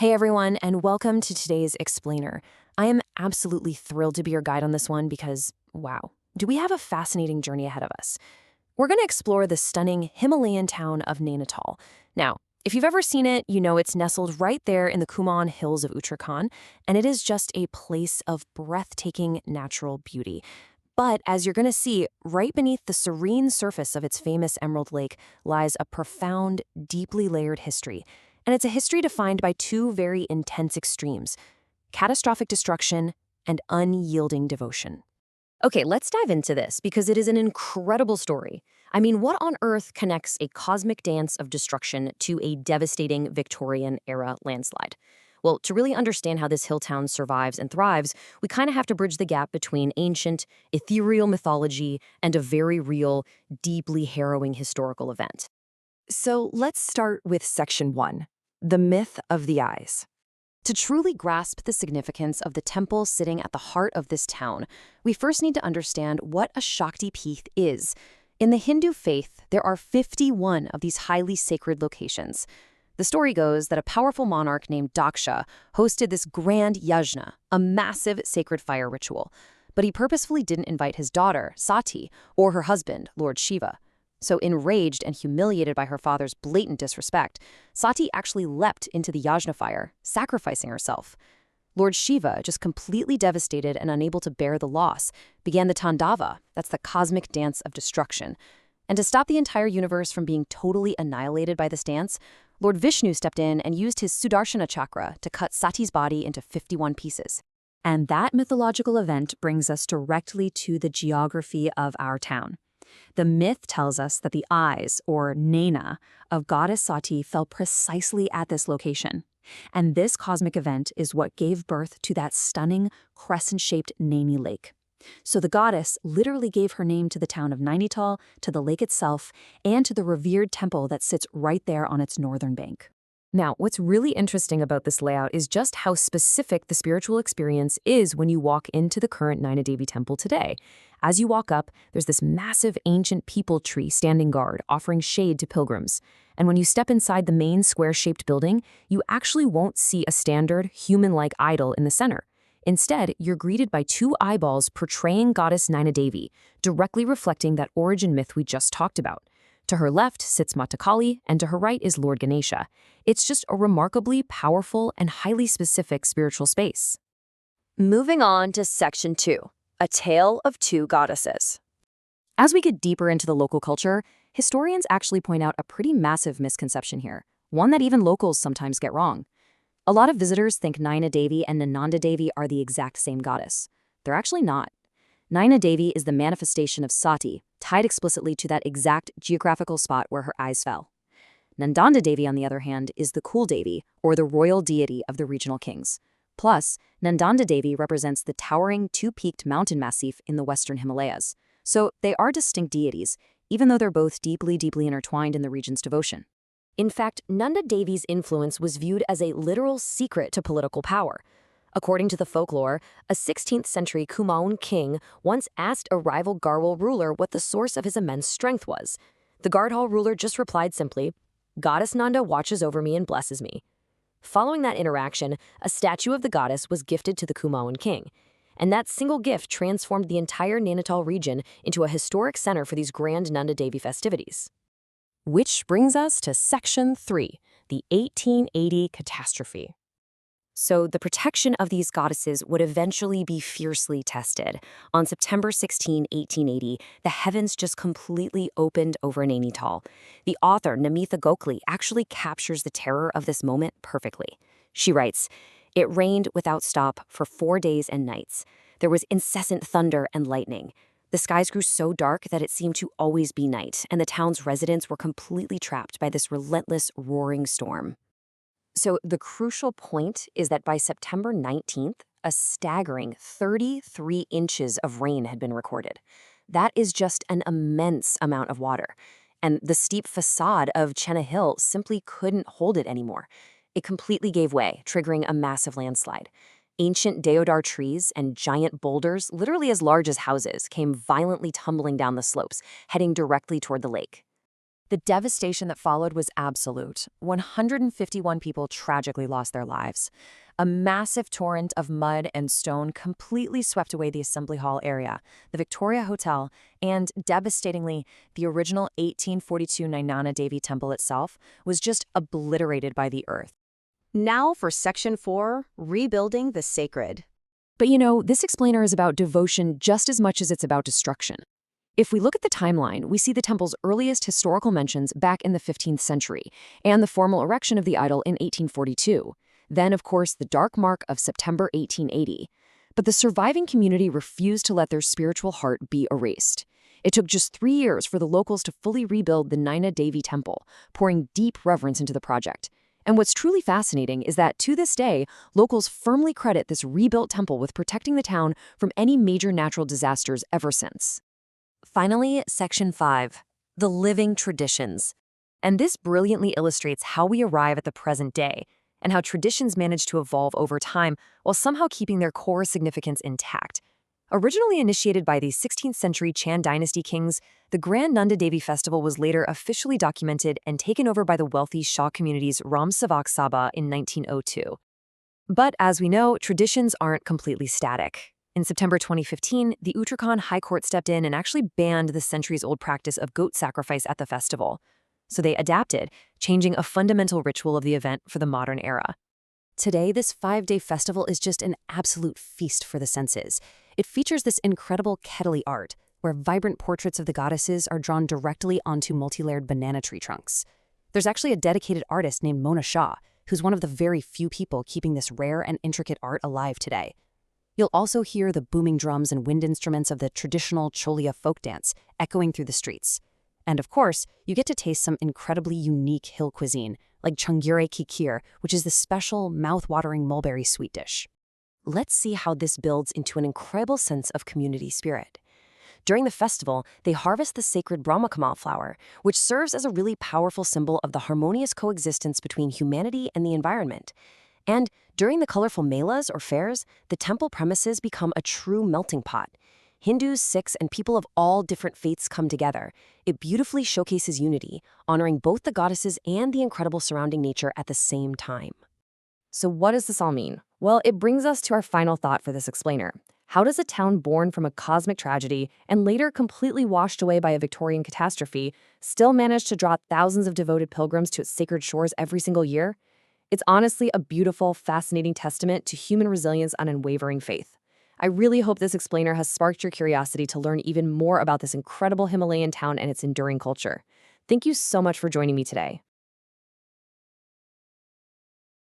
Hey everyone, and welcome to today's Explainer. I am absolutely thrilled to be your guide on this one because, wow, do we have a fascinating journey ahead of us. We're going to explore the stunning Himalayan town of Nainital. Now, if you've ever seen it, you know it's nestled right there in the Kumaon hills of Uttarakhand, and it is just a place of breathtaking natural beauty. But as you're going to see, right beneath the serene surface of its famous Emerald Lake lies a profound, deeply layered history. And it's a history defined by two very intense extremes: catastrophic destruction and unyielding devotion. Okay, let's dive into this because it is an incredible story. I mean, what on earth connects a cosmic dance of destruction to a devastating Victorian-era landslide? Well, to really understand how this hill town survives and thrives, we kind of have to bridge the gap between ancient, ethereal mythology and a very real, deeply harrowing historical event. So let's start with Section 1, the myth of the eyes. To truly grasp the significance of the temple sitting at the heart of this town, we first need to understand what a Shakti Peeth is. In the Hindu faith, there are 51 of these highly sacred locations. The story goes that a powerful monarch named Daksha hosted this grand yajna, a massive sacred fire ritual. But he purposefully didn't invite his daughter, Sati, or her husband, Lord Shiva. So enraged and humiliated by her father's blatant disrespect, Sati actually leapt into the yajna fire, sacrificing herself. Lord Shiva, just completely devastated and unable to bear the loss, began the Tandava, that's the cosmic dance of destruction. And to stop the entire universe from being totally annihilated by this dance, Lord Vishnu stepped in and used his Sudarshan Chakra to cut Sati's body into 51 pieces. And that mythological event brings us directly to the geography of our town. The myth tells us that the eyes, or Naina, of Goddess Sati fell precisely at this location. And this cosmic event is what gave birth to that stunning, crescent-shaped Naini lake. So the goddess literally gave her name to the town of Nainital, to the lake itself, and to the revered temple that sits right there on its northern bank. Now, what's really interesting about this layout is just how specific the spiritual experience is when you walk into the current Naina Devi temple today. As you walk up, there's this massive ancient peepal tree standing guard, offering shade to pilgrims. And when you step inside the main square-shaped building, you actually won't see a standard, human-like idol in the center. Instead, you're greeted by two eyeballs portraying Goddess Naina Devi, directly reflecting that origin myth we just talked about. To her left sits Mata Kali, and to her right is Lord Ganesha. It's just a remarkably powerful and highly specific spiritual space. Moving on to Section 2, a tale of two goddesses. As we get deeper into the local culture, historians actually point out a pretty massive misconception here, one that even locals sometimes get wrong. A lot of visitors think Naina Devi and Naina Devi are the exact same goddess. They're actually not. Naina Devi is the manifestation of Sati, tied explicitly to that exact geographical spot where her eyes fell. Naina Devi, on the other hand, is the Kul Devi, or the royal deity of the regional kings. Plus, Naina Devi represents the towering two-peaked mountain massif in the western Himalayas. So they are distinct deities, even though they're both deeply, deeply intertwined in the region's devotion. In fact, Naina Devi's influence was viewed as a literal secret to political power. According to the folklore, a 16th century Kumaon king once asked a rival Garhwal ruler what the source of his immense strength was. The Garhwal ruler just replied simply, "Goddess Nanda watches over me and blesses me." Following that interaction, a statue of the goddess was gifted to the Kumaon king. And that single gift transformed the entire Nainital region into a historic center for these grand Naina Devi festivities. Which brings us to Section 3, the 1880 catastrophe. So the protection of these goddesses would eventually be fiercely tested. On September 16, 1880, the heavens just completely opened over Nainital. The author, Namitha Gokhale, actually captures the terror of this moment perfectly. She writes, "It rained without stop for 4 days and nights. There was incessant thunder and lightning. The skies grew so dark that it seemed to always be night, and the town's residents were completely trapped by this relentless, roaring storm." So the crucial point is that by September 19th, a staggering 33 inches of rain had been recorded. That is just an immense amount of water. And the steep facade of Chenna Hill simply couldn't hold it anymore. It completely gave way, triggering a massive landslide. Ancient deodar trees and giant boulders, literally as large as houses, came violently tumbling down the slopes, heading directly toward the lake. The devastation that followed was absolute. 151 people tragically lost their lives. A massive torrent of mud and stone completely swept away the Assembly Hall area, the Victoria Hotel, and, devastatingly, the original 1842 Naina Devi temple itself was just obliterated by the earth. Now for Section 4, Rebuilding the Sacred. But you know, this explainer is about devotion just as much as it's about destruction. If we look at the timeline, we see the temple's earliest historical mentions back in the 15th century, and the formal erection of the idol in 1842. Then, of course, the dark mark of September 1880. But the surviving community refused to let their spiritual heart be erased. It took just 3 years for the locals to fully rebuild the Naina Devi temple, pouring deep reverence into the project. And what's truly fascinating is that, to this day, locals firmly credit this rebuilt temple with protecting the town from any major natural disasters ever since. Finally, Section 5, the living traditions. And this brilliantly illustrates how we arrive at the present day, and how traditions manage to evolve over time while somehow keeping their core significance intact. Originally initiated by the 16th century Chan dynasty kings, the Grand Naina Devi festival was later officially documented and taken over by the wealthy Shah community's Ram Sevak Sabha in 1902. But as we know, traditions aren't completely static. In September 2015, the Uttarakhand High Court stepped in and actually banned the centuries-old practice of goat sacrifice at the festival. So they adapted, changing a fundamental ritual of the event for the modern era. Today, this 5-day festival is just an absolute feast for the senses. It features this incredible Ketali art, where vibrant portraits of the goddesses are drawn directly onto multi-layered banana tree trunks. There's actually a dedicated artist named Mona Shah, who's one of the very few people keeping this rare and intricate art alive today. You'll also hear the booming drums and wind instruments of the traditional Cholia folk dance echoing through the streets. And of course, you get to taste some incredibly unique hill cuisine, like changire ki kheer, which is the special, mouth-watering mulberry sweet dish. Let's see how this builds into an incredible sense of community spirit. During the festival, they harvest the sacred Brahmakamal flower, which serves as a really powerful symbol of the harmonious coexistence between humanity and the environment. And during the colorful melas or fairs, the temple premises become a true melting pot. Hindus, Sikhs, and people of all different faiths come together. It beautifully showcases unity, honoring both the goddesses and the incredible surrounding nature at the same time. So what does this all mean? Well, it brings us to our final thought for this explainer. How does a town born from a cosmic tragedy and later completely washed away by a Victorian catastrophe still manage to draw thousands of devoted pilgrims to its sacred shores every single year? It's honestly a beautiful, fascinating testament to human resilience and unwavering faith. I really hope this explainer has sparked your curiosity to learn even more about this incredible Himalayan town and its enduring culture. Thank you so much for joining me today.